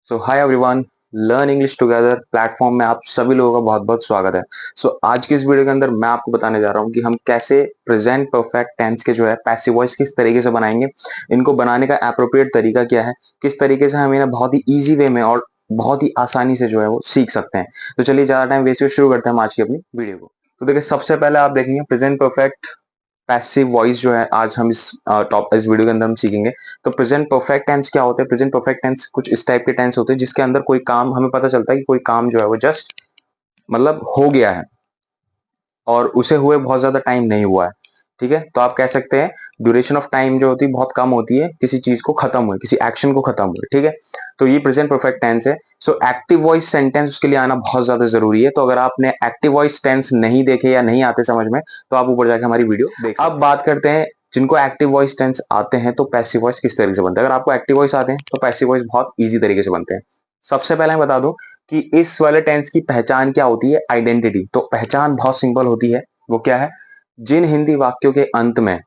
सो hi everyone, learn English together platform में आप सभी लोगों का बहुत बहुत स्वागत है। आज की इस वीडियो के अंदर मैं आपको बताने जा रहा हूँ कि हम कैसे प्रेजेंट परफेक्ट टेंस के जो है पैसिव वॉइस किस तरीके से बनाएंगे। इनको बनाने का एप्रोप्रिएट तरीका क्या है, किस तरीके से हम इन्हें बहुत ही ईजी वे में और बहुत ही आसानी से जो है वो सीख सकते हैं। तो चलिए ज्यादा टाइम वेस्ट शुरू करते हैं हम आज की अपनी वीडियो को। तो देखिए, सबसे पहले आप देखेंगे प्रेजेंट परफेक्ट पैसिव वॉइस जो है आज हम इस वीडियो के अंदर हम सीखेंगे। तो प्रेजेंट परफेक्ट टेंस क्या होता है? प्रेजेंट परफेक्ट टेंस कुछ इस टाइप के टेंस होते हैं जिसके अंदर कोई काम हमें पता चलता है कि कोई काम जो है वो जस्ट मतलब हो गया है और उसे हुए बहुत ज्यादा टाइम नहीं हुआ है। ठीक है, तो आप कह सकते हैं ड्यूरेशन ऑफ टाइम जो होती है बहुत कम होती है किसी चीज को खत्म हुए, किसी एक्शन को खत्म हुए। ठीक है, तो ये प्रेजेंट परफेक्ट टेंस है। एक्टिव वॉइस सेंटेंस उसके लिए आना बहुत ज्यादा जरूरी है। तो अगर आपने एक्टिव वॉइस टेंस नहीं देखे या नहीं आते समझ में, तो आप ऊपर जाकर हमारी वीडियो देख। अब बात करते हैं जिनको एक्टिव वॉइस टेंस आते हैं तो पैसिव वॉइस किस तरीके से बनते हैं। अगर आपको एक्टिव वॉइस आते हैं तो पैसिव वॉइस बहुत ईजी तरीके से बनते हैं। सबसे पहले मैं बता दूं कि इस वाले टेंस की पहचान क्या होती है, आइडेंटिटी। तो पहचान बहुत सिंपल होती है। वो क्या है? जिन हिंदी वाक्यों के अंत में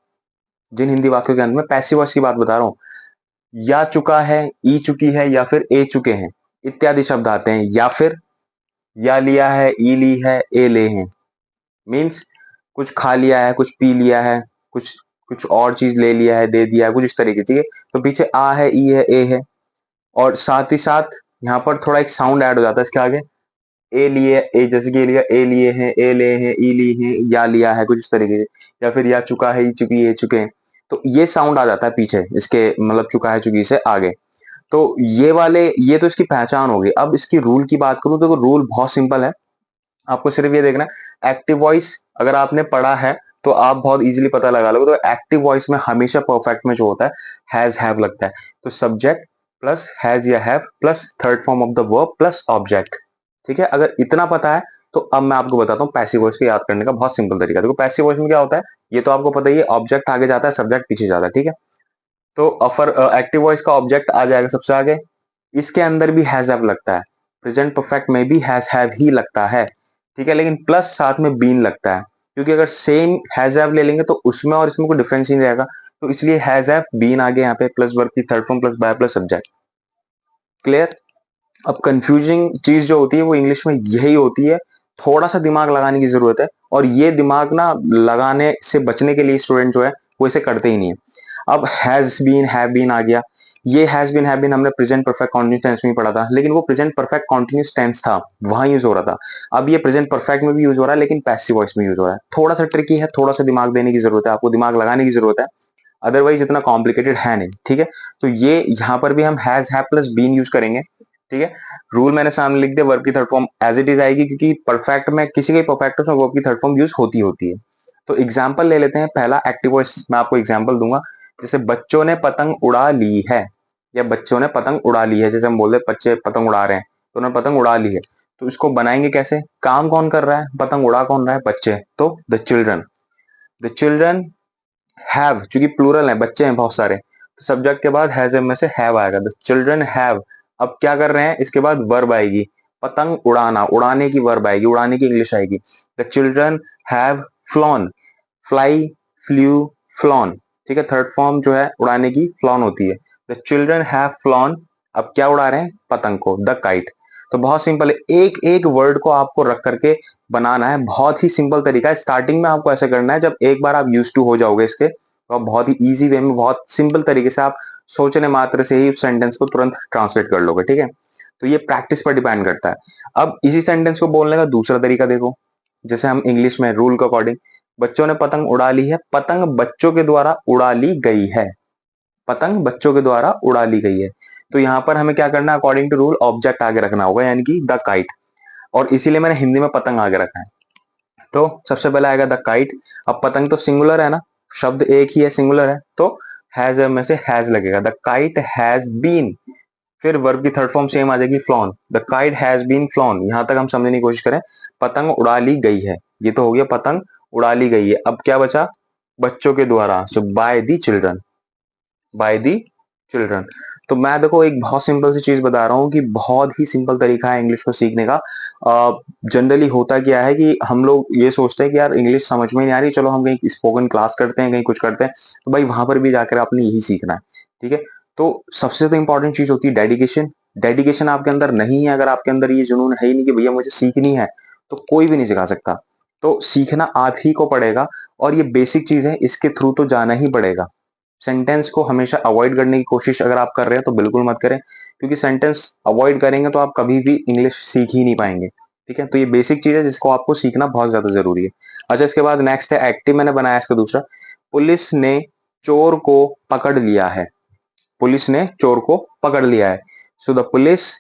पैसिव वॉइस की बात बता रहा हूं, या चुका है, ई चुकी है या फिर ए चुके हैं इत्यादि शब्द आते हैं, या फिर या लिया है, ई ली है, ए ले हैं। मीन्स कुछ खा लिया है, कुछ पी लिया है, कुछ कुछ और चीज ले लिया है, दे दिया है, कुछ इस तरीके। ठीक है, तो पीछे आ है, ई है, ए है, और साथ ही साथ यहाँ पर थोड़ा एक साउंड ऐड हो जाता है इसके आगे। ए लिए, ए जैसे कि लिया, ए लिए हैं, ए ले हैं, ई ली हैं, या लिया है, कुछ इस तरीके से। या फिर या चुका है, ई चुकी है, चुके हैं। तो ये साउंड आ जाता है पीछे इसके, मतलब चुका है, चुकी से आगे। तो ये तो इसकी पहचान होगी। अब इसकी रूल की बात करूं तो रूल बहुत सिंपल है। आपको सिर्फ ये देखना है, एक्टिव वॉइस अगर आपने पढ़ा है तो आप बहुत इजीली पता लगा लोगे। तो एक्टिव वॉइस में हमेशा परफेक्ट में जो होता है हैज हैव लगता है। तो सब्जेक्ट प्लस हैज या have plus third form of the verb plus object. ठीक है, अगर इतना पता है तो अब मैं आपको बताता हूँ पैसिव वॉइस को याद करने का बहुत सिंपल तरीका। देखो पैसिव वॉइस में क्या होता है, ये तो आपको पता ही है, ऑब्जेक्ट आगे जाता है, सब्जेक्ट पीछे जाता है। ठीक है, तो अफर एक्टिव वॉइस का ऑब्जेक्ट आ जाएगा सबसे आगे। इसके अंदर भी हैज हैव लगता है, प्रेजेंट परफेक्ट में भी हैज हैव ही लगता है। ठीक है, लेकिन प्लस साथ में बीन लगता है, क्योंकि अगर सेम हैज हैव ले लेंगे तो उसमें और इसमें कोई डिफरेंस नहीं रहेगा। तो इसलिए हैज हैव बीन आगे यहाँ पे प्लस वर्ब की third form plus by plus subject. Clear? अब कंफ्यूजिंग चीज जो होती है वो इंग्लिश में यही होती है, थोड़ा सा दिमाग लगाने की जरूरत है। और ये दिमाग ना लगाने से बचने के लिए स्टूडेंट जो है वो इसे करते ही नहीं है। अब हैज बीन, हैव बीन आ गया। ये हैज बीन, हैव बीन हमने प्रेजेंट परफेक्ट कॉन्टिन्यूस टेंस में पढ़ा था, लेकिन वो प्रेजेंट परफेक्ट कॉन्टिन्यूस टेंस था, वहां यूज हो रहा था। अब ये प्रेजेंट परफेक्ट में भी यूज हो रहा है, लेकिन पैसिव वॉइस में यूज हो रहा है। थोड़ा सा ट्रिकी है, थोड़ा सा दिमाग देने की जरूरत है, आपको दिमाग लगाने की जरूरत है। अदरवाइज इतना कॉम्प्लिकेटेड है नहीं। ठीक है, तो ये यहाँ पर भी हम has have plus been use करेंगे। ठीक है, रूल मैंने सामने लिख दिया, वर्ब की third form as it is आएगी, क्योंकि परफेक्ट में किसी के परफेक्ट में वर्ब की थर्ड फॉर्म यूज होती है। तो एग्जाम्पल ले लेते हैं। पहला एक्टिव वॉइस मैं आपको एग्जाम्पल दूंगा, जैसे बच्चों ने पतंग उड़ा ली है, या बच्चों ने पतंग उड़ा ली है। जैसे हम बोलते हैं बच्चे पतंग उड़ा रहे हैं, तो उन्होंने पतंग उड़ा ली है। तो इसको बनाएंगे कैसे? काम कौन कर रहा है, पतंग उड़ा कौन रहा है? बच्चे। तो द चिल्ड्रन हैव, चूंकि प्लूरल है, बच्चे हैं बहुत सारे, तो सब्जेक्ट के बाद हैज में से हैव आएगा। The children have. अब क्या कर रहे हैं, इसके बाद वर्ब आएगी, पतंग उड़ाना, उड़ाने की वर्ब आएगी, उड़ाने की इंग्लिश आएगी। The children have flown, fly, flu, flown. ठीक है, थर्ड फॉर्म जो है उड़ाने की फ्लॉन होती है। The children have flown. अब क्या उड़ा रहे हैं? पतंग को, द काइट। तो बहुत सिंपल है, एक एक वर्ड को आपको रख करके बनाना है। बहुत ही सिंपल तरीका है। स्टार्टिंग में आपको ऐसे करना है, जब एक बार आप यूज टू हो जाओगे इसके, तो आप बहुत ही इजी वे में, बहुत सिंपल तरीके से आप सोचने मात्र से ही उस सेंटेंस को तुरंत ट्रांसलेट कर लोगे। ठीक है, तो ये प्रैक्टिस पर डिपेंड करता है। अब इसी सेंटेंस को बोलने का दूसरा तरीका देखो। जैसे हम इंग्लिश में रूल के अकॉर्डिंग, बच्चों ने पतंग उड़ा ली है, पतंग बच्चों के द्वारा उड़ा ली गई है। पतंग बच्चों के द्वारा उड़ा ली गई है। तो यहाँ पर हमें क्या करना है, अकॉर्डिंग टू रूल ऑब्जेक्ट आगे रखना होगा, यानी कि द काइट। और इसीलिए मैंने हिंदी में पतंग आगे रखा है। तो सबसे पहले आएगा द काइट। अब पतंग तो सिंगुलर है ना, शब्द एक ही है, सिंगुलर है, तो हैज में से हैज लगेगा। The kite has been. फिर वर्ब की थर्ड फॉर्म सेम आ जाएगी, flown. The kite has been flown. यहां तक हम समझने की कोशिश करें, पतंग उड़ा ली गई है, ये तो हो गया पतंग उड़ा ली गई है। अब क्या बचा? बच्चों के द्वारा, so by the children, by the children. तो मैं देखो एक बहुत सिंपल सी चीज बता रहा हूँ कि बहुत ही सिंपल तरीका है इंग्लिश को सीखने का। जनरली होता क्या है कि हम लोग ये सोचते हैं कि यार इंग्लिश समझ में नहीं आ रही, चलो हम कहीं स्पोकन क्लास करते हैं, कहीं कुछ करते हैं। तो भाई वहां पर भी जाकर आपने यही सीखना है। ठीक है, तो सबसे तो इंपॉर्टेंट चीज होती है डेडिकेशन। डेडिकेशन आपके अंदर नहीं है, अगर आपके अंदर ये जुनून है ही नहीं कि भैया मुझे सीखनी है, तो कोई भी नहीं सिखा सकता। तो सीखना आप ही को पड़ेगा और ये बेसिक चीज है, इसके थ्रू तो जाना ही पड़ेगा। सेंटेंस को हमेशा अवॉइड करने की कोशिश अगर आप कर रहे हैं तो बिल्कुल मत करें, क्योंकि सेंटेंस अवॉइड करेंगे तो आप कभी भी इंग्लिश सीख ही नहीं पाएंगे। ठीक है, तो ये बेसिक चीज है जिसको आपको सीखना बहुत ज्यादा जरूरी है। अच्छा, इसके बाद नेक्स्ट है एक्टिव, मैंने बनाया इसका दूसरा। पुलिस ने चोर को पकड़ लिया है। पुलिस ने चोर को पकड़ लिया है। सो द पुलिस,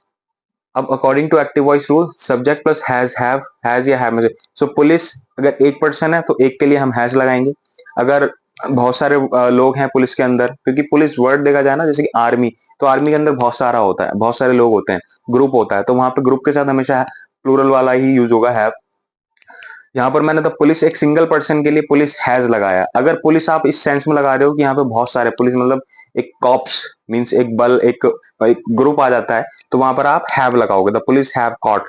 अब according to active voice rule subject plus has या हैव में सो पुलिस अगर एक पर्सन है तो एक के लिए हम हैज लगाएंगे। अगर बहुत सारे लोग हैं पुलिस के अंदर, क्योंकि पुलिस वर्ड देखा जाए ना, जैसे कि आर्मी, तो आर्मी के अंदर बहुत सारा होता है, बहुत सारे लोग होते हैं, ग्रुप होता है, तो वहां पे ग्रुप के साथ हमेशा प्लूरल वाला ही यूज होगा, हैव। यहाँ पर मैंने तो पुलिस एक सिंगल पर्सन के लिए पुलिस हैज लगाया। अगर पुलिस आप इस सेंस में लगा रहे हो कि यहाँ पे बहुत सारे पुलिस, मतलब एक कॉप्स मींस एक बल, एक ग्रुप आ जाता है, तो वहां पर आप हैव लगाओगे, द पुलिस हैव कॉट।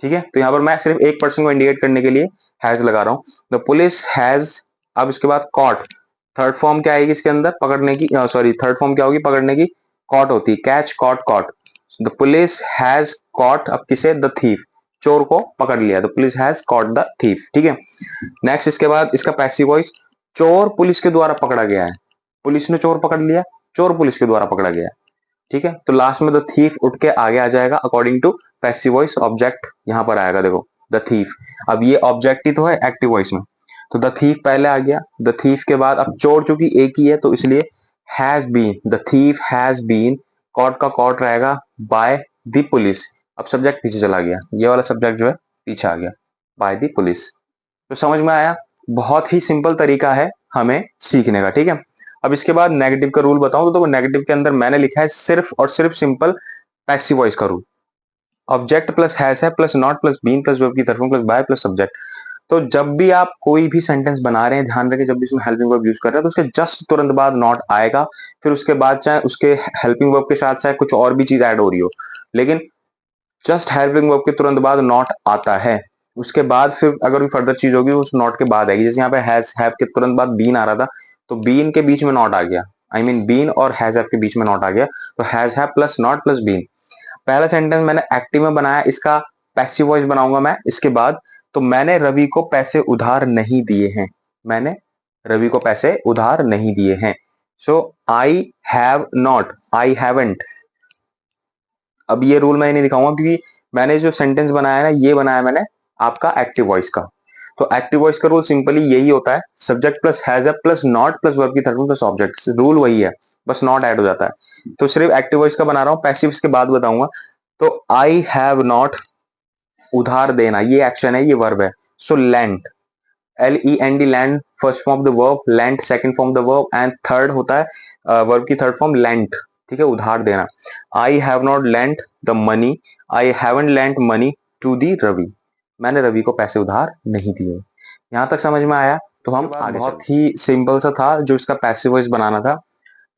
ठीक है, तो यहाँ पर मैं सिर्फ एक पर्सन को इंडिकेट करने के लिए हैज लगा रहा हूँ, द पुलिस हैज। अब इसके बाद कॉट, थर्ड फॉर्म क्या आएगी इसके अंदर पकड़ने की, सॉरी थर्ड फॉर्म क्या होगी पकड़ने की, कॉट होती है, catch caught caught. The police has caught, अब किसे, द थीफ, चोर को पकड़ लिया, the police has caught the thief. ठीक है, नेक्स्ट इसके बाद इसका पैसिव वॉइस, चोर पुलिस के द्वारा पकड़ा गया है। पुलिस ने चोर पकड़ लिया, चोर पुलिस के द्वारा पकड़ा गया है। ठीक है, तो लास्ट में द थीफ उठ के आगे आ जाएगा according to passive voice, object यहां पर आएगा, देखो द थीफ। अब ये ऑब्जेक्ट ही तो है एक्टिव वॉइस में, तो द थीफ पहले आ गया, द थीफ के बाद अब चोर चूंकि एक ही है तो इसलिए has been, the thief has been caught का कॉट रहेगा बाय द पुलिस। अब सब्जेक्ट पीछे चला गया, ये वाला सब्जेक्ट जो है पीछे आ गया, बाय द पुलिस। तो समझ में आया, बहुत ही सिंपल तरीका है हमें सीखने का। ठीक है, अब इसके बाद नेगेटिव का रूल बताऊं तो नेगेटिव के अंदर मैंने लिखा है सिर्फ और सिर्फ सिंपल पैसिव वॉइस का रूल, ऑब्जेक्ट प्लस हैज है plus not plus been plus verb की तरफ प्लस बाय प्लस सब्जेक्ट। तो जब भी आप कोई भी सेंटेंस बना रहे हैं, ध्यान रखें जब भी इसमें हेल्पिंग वर्ब यूज कर रहे हैं तो उसके जस्ट तुरंत बाद नॉट आएगा, फिर उसके बाद चाहे उसके हेल्पिंग वर्ब के साथ चाहे कुछ और भी चीज ऐड हो रही हो, लेकिन जस्ट हेल्पिंग वर्ब के तुरंत बाद नॉट आता है। उसके बाद फिर अगर भी फर्दर चीज होगी उस नॉट के बाद आएगी, जैसे यहाँ पे हैज हैव के तुरंत बाद बीन आ रहा था, तो बीन के बीच में नॉट आ गया, आई मीन बीन और हैज हैव के बीच में नॉट आ गया, तो has have plus not plus been. पहला सेंटेंस मैंने एक्टिव में बनाया, इसका पैसिव वॉइस बनाऊंगा मैं इसके बाद। तो मैंने रवि को पैसे उधार नहीं दिए हैं, मैंने रवि को पैसे उधार नहीं दिए हैं। So I have not, I haven't. अब ये रूल मैं नहीं दिखाऊंगा क्योंकि मैंने जो सेंटेंस बनाया है ना, ये बनाया मैंने आपका एक्टिव वॉइस का। तो एक्टिव वॉइस का रूल सिंपली यही होता है, subject plus has a plus not plus verb की थर्ड प्लस ऑब्जेक्ट, रूल वही है, बस नॉट ऐड हो जाता है। तो सिर्फ एक्टिव वॉइस का बना रहा हूं, पैसिव इसके बाद बताऊंगा। तो आई हैव नॉट, उधार देना ये एक्शन है, ये वर्ब है। So lent, LEND, lend first form the verb, lent second form the verb, and third होता है वर्ब की थर्ड फॉर्म लेंट। ठीक है, उधार देना। I have not lent the money, I haven't lent money to the Ravi, मैंने रवि को पैसे उधार नहीं दिए। यहां तक समझ में आया? तो हम आगे बहुत ही सिंपल सा था जो इसका पैसिव वॉइस बनाना था।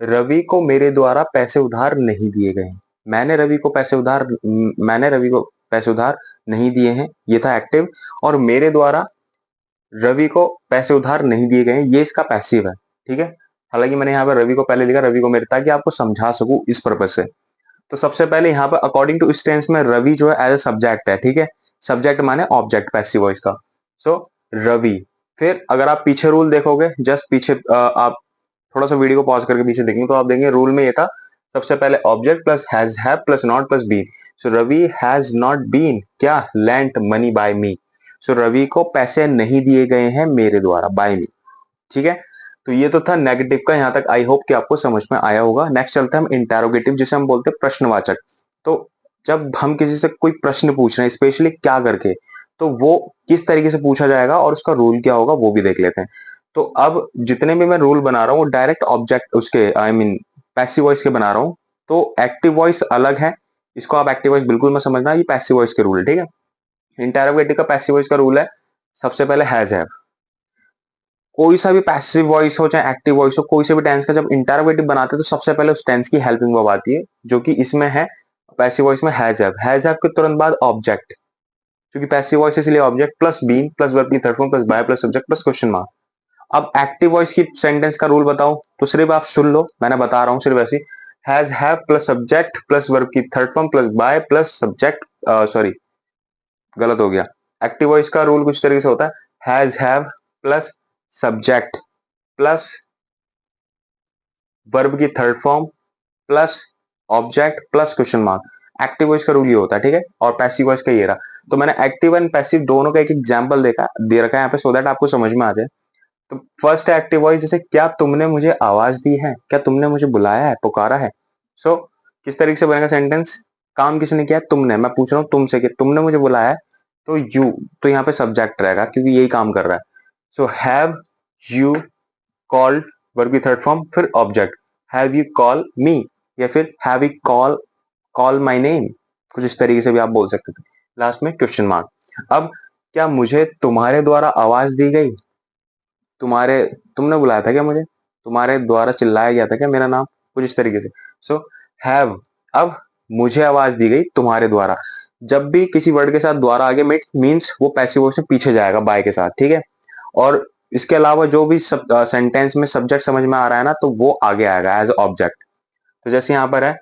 रवि को मेरे द्वारा पैसे उधार नहीं दिए गए, मैंने रवि को पैसे उधार, मैंने रवि को पैसे उधार नहीं दिए हैं, ये था एक्टिव। और मेरे द्वारा रवि को पैसे उधार नहीं दिए गए, ये इसका पैसिव है। ठीक है, हालांकि मैंने यहाँ पर रवि को पहले लिखा, रवि को मेरे, ताकि आपको समझा सकूं इस पर्पज से। तो सबसे पहले यहाँ पर अकॉर्डिंग टू इस टेंस में रवि जो है एज ए सब्जेक्ट है। ठीक है, सब्जेक्ट माने ऑब्जेक्ट पैसिव वॉइस का। सो रवि, फिर अगर आप पीछे रूल देखोगे, जस्ट पीछे आप थोड़ा सा वीडियो को पॉज करके पीछे देखेंगे तो आप देखेंगे रूल में ये था, सबसे पहले object plus has have plus not plus been. So Ravi has not been क्या, lent money by me. So Ravi को पैसे नहीं दिए गए हैं मेरे द्वारा, बाय मी। ठीक है, तो ये तो था नेगेटिव का, यहां तक आई होप कि आपको समझ में आया होगा। नेक्स्ट चलते हैं हम इंटेरोगेटिव, जिसे हम बोलते हैं प्रश्नवाचक। तो जब हम किसी से कोई प्रश्न पूछ रहे हैं, स्पेशली क्या करके, तो वो किस तरीके से पूछा जाएगा और उसका रूल क्या होगा वो भी देख लेते हैं। तो अब जितने भी मैं रूल बना रहा हूँ वो डायरेक्ट ऑब्जेक्ट उसके, आई मीन पैसिव वॉइस के बना रहा हूँ। तो एक्टिव वॉइस अलग है, इसको आप एक्टिव वॉइस बिल्कुल मत समझना, ये पैसिव वॉइस के रूल। ठीक है, इंटेरोगेटिव का पैसिव वॉइस का रूल है, सबसे पहले हैज हैव। कोई सा भी पैसिव वॉइस हो चाहे एक्टिव वॉइस हो, कोई से भी टेंस का जब इंटरोगेटिव बनाते हैं तो सबसे पहले उस टेंस की हेल्पिंग वर्ब आती है, जो कि इसमें है पैसिव वॉइस में हैज हैव। हैज हैव के तुरंत बाद ऑब्जेक्ट, क्योंकि पैसिव वॉइस इसलिए object plus been plus verb की third form plus by plus subject plus question mark. अब एक्टिव वॉइस की सेंटेंस का रूल बताऊं तो सिर्फ आप सुन लो, मैंने बता रहा हूं सिर्फ ऐसी। Has have plus subject plus verb की third form plus by plus subject, sorry गलत हो गया। एक्टिव वॉइस का रूल कुछ तरीके से होता है has have plus subject plus verb की third form plus object plus question mark. Active voice का रूल ये होता है, ठीक है। और पैसिव वॉइस का ये रहा। तो मैंने एक्टिव एंड पैसिव दोनों का एक एग्जांपल दे रखा है यहाँ पे, सो दैट आपको समझ में आ जाए। तो फर्स्ट है एक्टिव वॉइस, जैसे क्या तुमने मुझे आवाज दी है, क्या तुमने मुझे बुलाया है, पुकारा है। सो किस तरीके से बनेगा सेंटेंस, काम किसने किया, तुमने। मैं पूछ रहा हूँ तुमसे कि तुमने मुझे बुलाया है, तो यू, तो यहाँ पे सब्जेक्ट रहेगा क्योंकि यही काम कर रहा है। So have you called, verb की थर्ड फॉर्म, फिर ऑब्जेक्ट हैव यू कॉल मी, या फिर have you call my name, कुछ इस तरीके से भी आप बोल सकते थे। लास्ट में क्वेश्चन मार्क। अब क्या मुझे तुम्हारे द्वारा आवाज दी गई, तुम्हारे, तुमने बुलाया था क्या मुझे, तुम्हारे द्वारा चिल्लाया गया था क्या मेरा नाम, कुछ इस तरीके से। सो हैव, अब मुझे आवाज दी गई तुम्हारे द्वारा। जब भी किसी वर्ड के साथ द्वारा आगे मीन्स वो पैसिव वॉइस में पीछे जाएगा बाय के साथ, ठीक है। और इसके अलावा जो भी सेंटेंस में सब्जेक्ट समझ में आ रहा है ना, तो वो आगे आएगा एज ऑब्जेक्ट। तो जैसे यहाँ पर है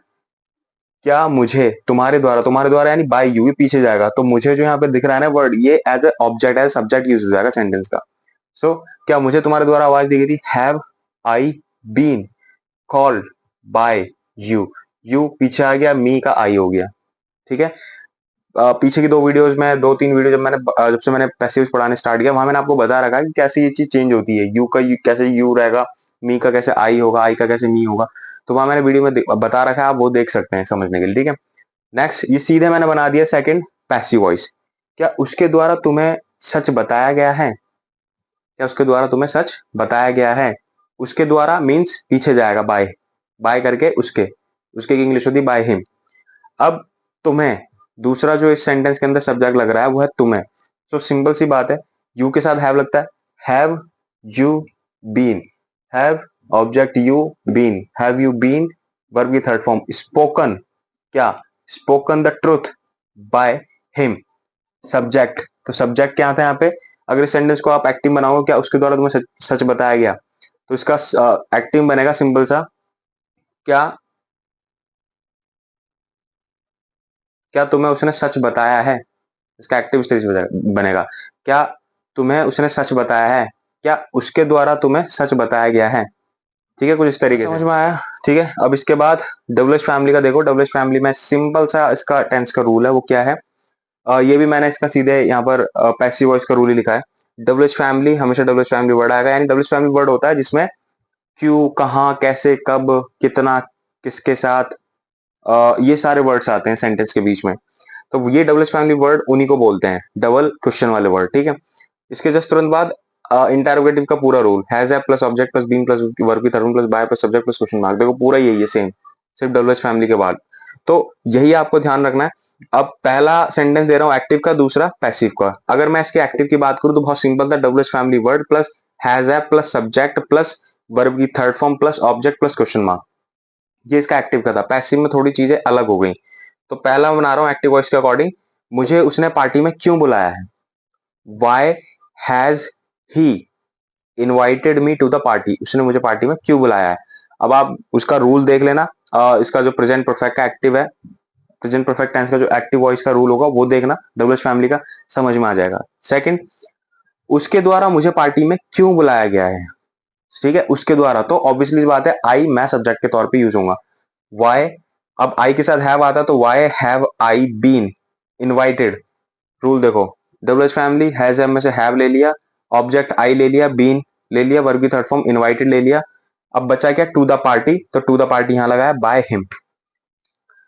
क्या मुझे तुम्हारे द्वारा यानी बाय यू, भी पीछे जाएगा। तो मुझे जो यहाँ पे दिख रहा है ना वर्ड, ये as a object as subject use हो जाएगा सेंटेंस का। सो क्या मुझे तुम्हारे द्वारा आवाज दी गई थी, have I been called by you. You पीछे आ गया, मी का आई हो गया, ठीक है। पीछे की दो वीडियोस में, दो तीन वीडियो जब से मैंने पैसिव्स पढ़ाने स्टार्ट किया, वहां मैंने आपको बता रखा है कि कैसे ये चीज चेंज होती है। यू का कैसे यू रहेगा, मी का कैसे आई होगा, आई का कैसे मी होगा। तो वहां मैंने वीडियो में बता रखा है, आप वो देख सकते हैं समझने के लिए, ठीक है। नेक्स्ट, ये सीधे मैंने बना दिया सेकंड पैसिव वॉइस। क्या उसके द्वारा तुम्हें सच बताया गया है, क्या उसके द्वारा तुम्हें सच बताया गया है। उसके द्वारा मीन्स पीछे जाएगा बाय, बाय करके उसके, उसके की इंग्लिश होती है बाय हिम। अब तुम्हें, दूसरा जो इस सेंटेंस के अंदर सब्जेक्ट लग रहा है वो है तुम्हें। तो सिंपल सी बात है, यू के साथ हैव लगता है, have you been, have object you, been, have you been verb की थर्ड फॉर्म, स्पोकन, क्या spoken the truth by him, subject. तो सब्जेक्ट क्या था यहाँ पे, अगर इस सेंटेंस को आप एक्टिव बनाओगे, क्या उसके द्वारा तुम्हें सच बताया गया, तो इसका एक्टिव बनेगा सिंपल सा, क्या क्या तुम्हें उसने सच बताया है। इसका एक्टिव स्टेज बनेगा, क्या तुम्हें उसने सच बताया है, क्या उसके द्वारा तुम्हें सच बताया गया है, ठीक है। कुछ इस तरीके से समझ में आया, ठीक है। अब इसके बाद डबल एच फैमिली का देखो। डबल एच फैमिली में सिंपल सा इसका टेंस का रूल है, वो क्या है, ये भी मैंने इसका सीधे यहाँ पर पैसिव वॉइस का रूल ही लिखा है। डबल एच फैमिली, हमेशा डबल एच फैमिली वर्ड आएगा, यानी डबल एच फैमिली वर्ड होता है जिसमें क्यों, कहाँ, कैसे, कब, कितना, किसके साथ, ये सारे वर्ड्स आते हैं सेंटेंस के बीच में। तो ये डबल एच फैमिली वर्ड उन्हीं को बोलते हैं, डबल क्वेश्चन वाले वर्ड, ठीक है। इसके जस्ट तुरंत बाद इंटरोगेटिव का पूरा रूल, हैज है plus object plus being plus verb की third plus by plus subject plus question mark. देखो पूरा यही है सेम, सिर्फ डबल एच फैमिली के बाद। तो यही आपको ध्यान रखना है। अब पहला सेंटेंस दे रहा हूँ एक्टिव का, दूसरा पैसिव का। अगर मैं इसके एक्टिव की बात करूं तो बहुत सिंपल था, double H family word plus has है प्लस सब्जेक्ट प्लस वर्ब की third form plus object plus question mark. ये इसका एक्टिव का था। पैसिव में थोड़ी चीजें अलग हो गई। तो पहला मैं बना रहा हूँ एक्टिव वॉइस के अकॉर्डिंग, मुझे उसने पार्टी में क्यों बुलाया है, why has he invited me to the party, उसने मुझे पार्टी में क्यों बुलाया है। अब आप उसका रूल देख लेना, इसका जो प्रेजेंट परफेक्ट का एक्टिव है, प्रेजेंट परफेक्ट टेंस का जो एक्टिव वॉइस का रूल होगा वो देखना, डबल एच फैमिली का, समझ में आ जाएगा। सेकंड, उसके द्वारा मुझे पार्टी में क्यों बुलाया गया है, ठीक है। उसके द्वारा तो ऑब्वियसली बात है, आई मैं सब्जेक्ट के तौर पे यूज होगा। वाई, अब आई के साथ हैव आता तो why have I been invited. Rule देखो, डबल एच फैमिली, हैज में से हैव ले लिया, ऑब्जेक्ट आई ले लिया, बीन ले लिया, वर्ब की थर्ड फॉर्म इनवाइटेड ले लिया। अब बचा क्या, टू द पार्टी, तो टू द पार्टी यहां लगाया बाय हिम,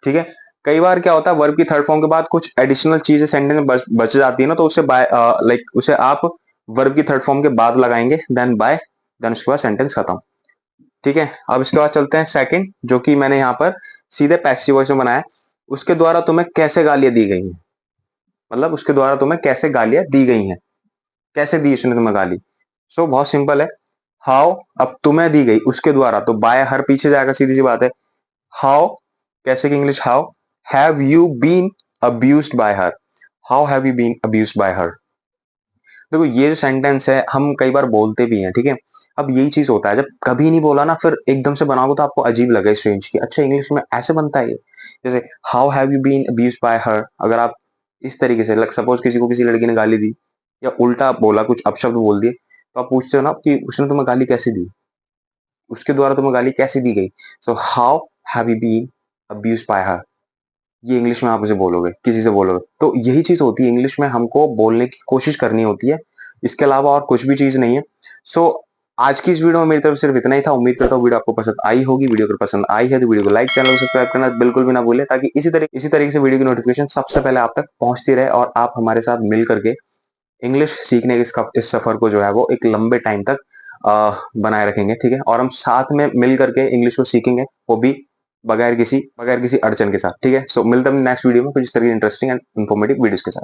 ठीक है। कई बार क्या होता है, वर्ब की थर्ड फॉर्म के बाद कुछ एडिशनल चीजें सेंटेंस में बच जाती है ना, तो उसे बाय लाइक उसे आप वर्ब की थर्ड फॉर्म के बाद लगाएंगे, देन बाय, देन उसके बाद सेंटेंस खत्म, ठीक है। अब इसके बाद चलते हैं सेकंड, जो कि मैंने यहाँ पर सीधे पैसिव वॉइस में बनाया। उसके द्वारा तुम्हें कैसे गालियां दी गई हैं, मतलब उसके द्वारा तुम्हें कैसे गालियां दी गई हैं, कैसे दी उसने तुम्हें गाली। सो बहुत सिंपल है, हाउ, अब तुम्हें दी गई उसके द्वारा, तो बाय हर पीछे जाएगा, सीधी सी बात है। हाउ, कैसे की English, how have you been abused by her, how have you been abused by her. देखो ये जो सेंटेंस है हम कई बार बोलते भी हैं, ठीक है। अब यही चीज होता है, जब कभी नहीं बोला ना फिर एकदम से बनाओगे तो आपको अजीब लगे स्ट्रेंज कि अच्छा इंग्लिश में ऐसे बनता है ये। जैसे how have you been abused by her, अगर आप इस तरीके से लाइक सपोज किसी को किसी लड़की ने गाली दी या उल्टा बोला, कुछ अपशब्द बोल दिए, तो आप पूछते हो ना कि उसने तुम्हें गाली कैसे दी, उसके द्वारा तुम्हें गाली कैसे दी गई। So how have you been abused by her, ये इंग्लिश में आप उसे बोलोगे, किसी से बोलोगे। तो यही चीज होती है, इंग्लिश में हमको बोलने की कोशिश करनी होती है, इसके अलावा और कुछ भी चीज नहीं है। सो आज की इस वीडियो में मेरी तरफ सिर्फ इतना ही था। उम्मीद करता हूँ वीडियो आपको पसंद आई होगी। वीडियो अगर पसंद आई है तो वीडियो को लाइक, चैनल को सब्सक्राइब करना बिल्कुल भी ना भूलें, ताकि इसी तरीके से वीडियो की नोटिफिकेशन सबसे पहले आप तक पहुंचती रहे और आप हमारे साथ मिल करके इंग्लिश सीखने के इस सफर को जो है वो एक लंबे टाइम तक बनाए रखेंगे, ठीक है। और हम साथ में मिल करके इंग्लिश को सीखेंगे, वो भी बगैर किसी अड़चन के साथ, ठीक है। सो मिलते हैं नेक्स्ट वीडियो में कुछ इस तरह की इंटरेस्टिंग एंड इन्फॉर्मेटिव वीडियोस के साथ।